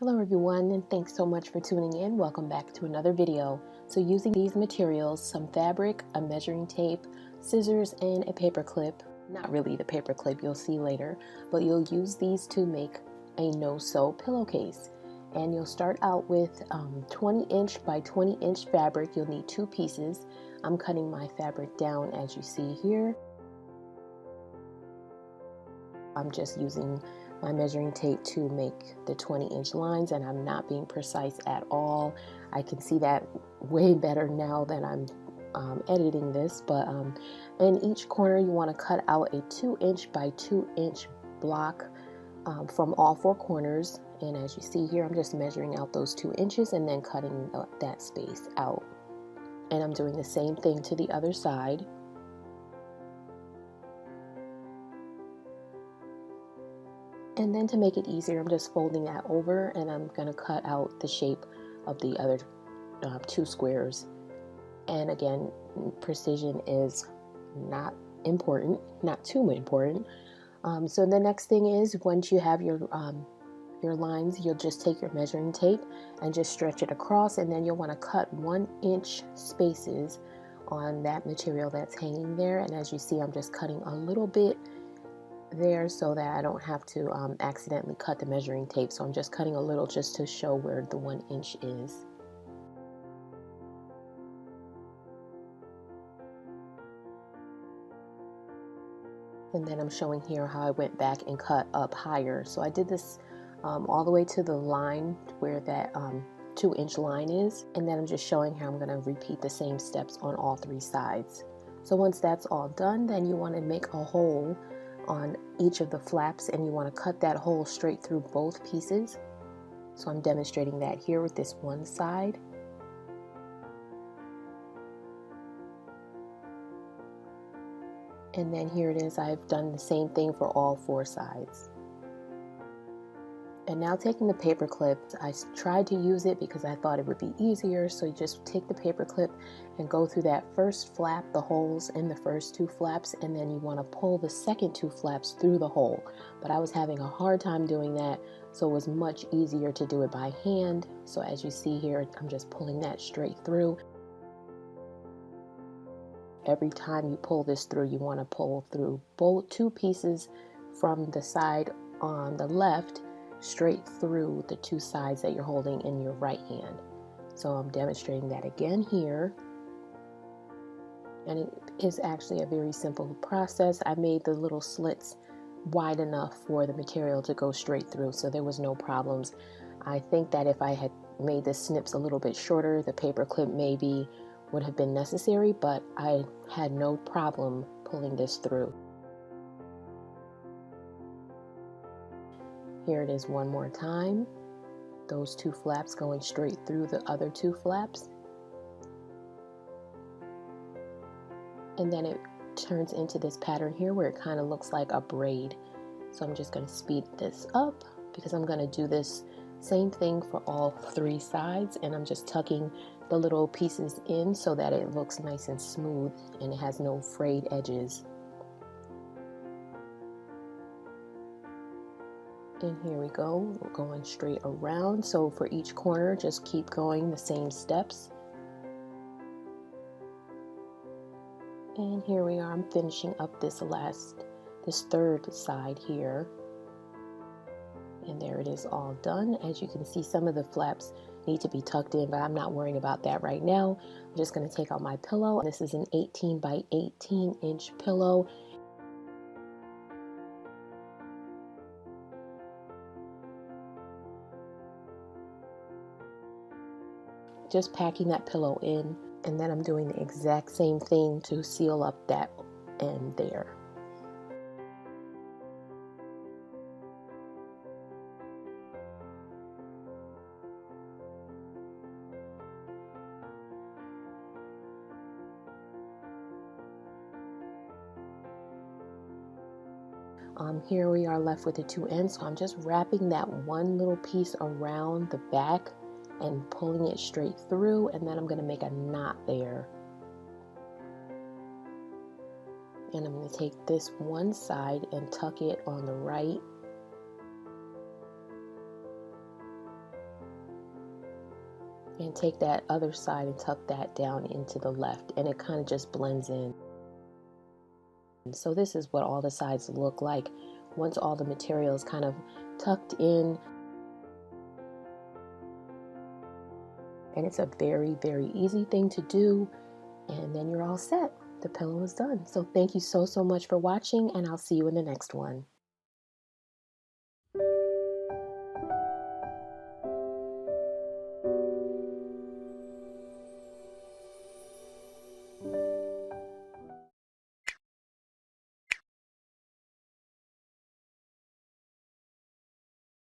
Hello everyone, and thanks so much for tuning in. Welcome back to another video. So using these materials, some fabric, a measuring tape, scissors, and a paper clip, not really the paper clip, you'll see later, but you'll use these to make a no-sew pillowcase. And you'll start out with 20-inch by 20-inch fabric. You'll need two pieces. I'm cutting my fabric down as you see here. I'm just using my measuring tape to make the 20-inch lines, and I'm not being precise at all. I can see that way better now that I'm editing this, but in each corner you want to cut out a 2-inch by 2-inch block from all four corners. And as you see here, I'm just measuring out those 2 inches and then cutting that space out. And I'm doing the same thing to the other side. And then to make it easier, I'm just folding that over and I'm going to cut out the shape of the other two squares. And again, precision is not important, not too important. So the next thing is, once you have your lines, you'll just take your measuring tape and just stretch it across, and then you'll want to cut 1-inch spaces on that material that's hanging there. And as you see, I'm just cutting a little bit there so that I don't have to accidentally cut the measuring tape. So I'm just cutting a little just to show where the 1 inch is. And then I'm showing here how I went back and cut up higher. So I did this all the way to the line where that 2-inch line is. And then I'm just showing how I'm going to repeat the same steps on all 3 sides. So once that's all done, then you want to make a hole on each of the flaps, and you want to cut that hole straight through both pieces. So I'm demonstrating that here with this one side. And then here it is, I've done the same thing for all 4 sides. And now taking the paper clip, I tried to use it because I thought it would be easier. So you just take the paper clip and go through that first flap, the holes in the first 2 flaps, and then you want to pull the second 2 flaps through the hole. But I was having a hard time doing that, so it was much easier to do it by hand. So as you see here, I'm just pulling that straight through. Every time you pull this through, you want to pull through both 2 pieces from the side on the left straight through the 2 sides that you're holding in your right hand. So I'm demonstrating that again here. And it is actually a very simple process. I made the little slits wide enough for the material to go straight through, so there was no problems. I think that if I had made the snips a little bit shorter, the paper clip maybe would have been necessary, but I had no problem pulling this through. Here it is one more time. Those 2 flaps going straight through the other 2 flaps. And then it turns into this pattern here where it kind of looks like a braid. So I'm just going to speed this up because I'm going to do this same thing for all 3 sides, and I'm just tucking the little pieces in so that it looks nice and smooth and it has no frayed edges. And here we go, we're going straight around. So for each corner, just keep going the same steps. And here we are, I'm finishing up this 3rd side here. And there it is, all done. As you can see, some of the flaps need to be tucked in, but I'm not worrying about that right now. I'm just going to take out my pillow. This is an 18 by 18 inch pillow. Just packing that pillow in, and then I'm doing the exact same thing to seal up that end there. Here we are left with the 2 ends, so I'm just wrapping that one little piece around the back and pulling it straight through, and then I'm going to make a knot there. And I'm going to take this one side and tuck it on the right. and take that other side and tuck that down into the left, and it kind of just blends in. So this is what all the sides look like once all the material is kind of tucked in. And it's a very, very easy thing to do, and then you're all set. The pillow is done. So thank you so much for watching, and I'll see you in the next one.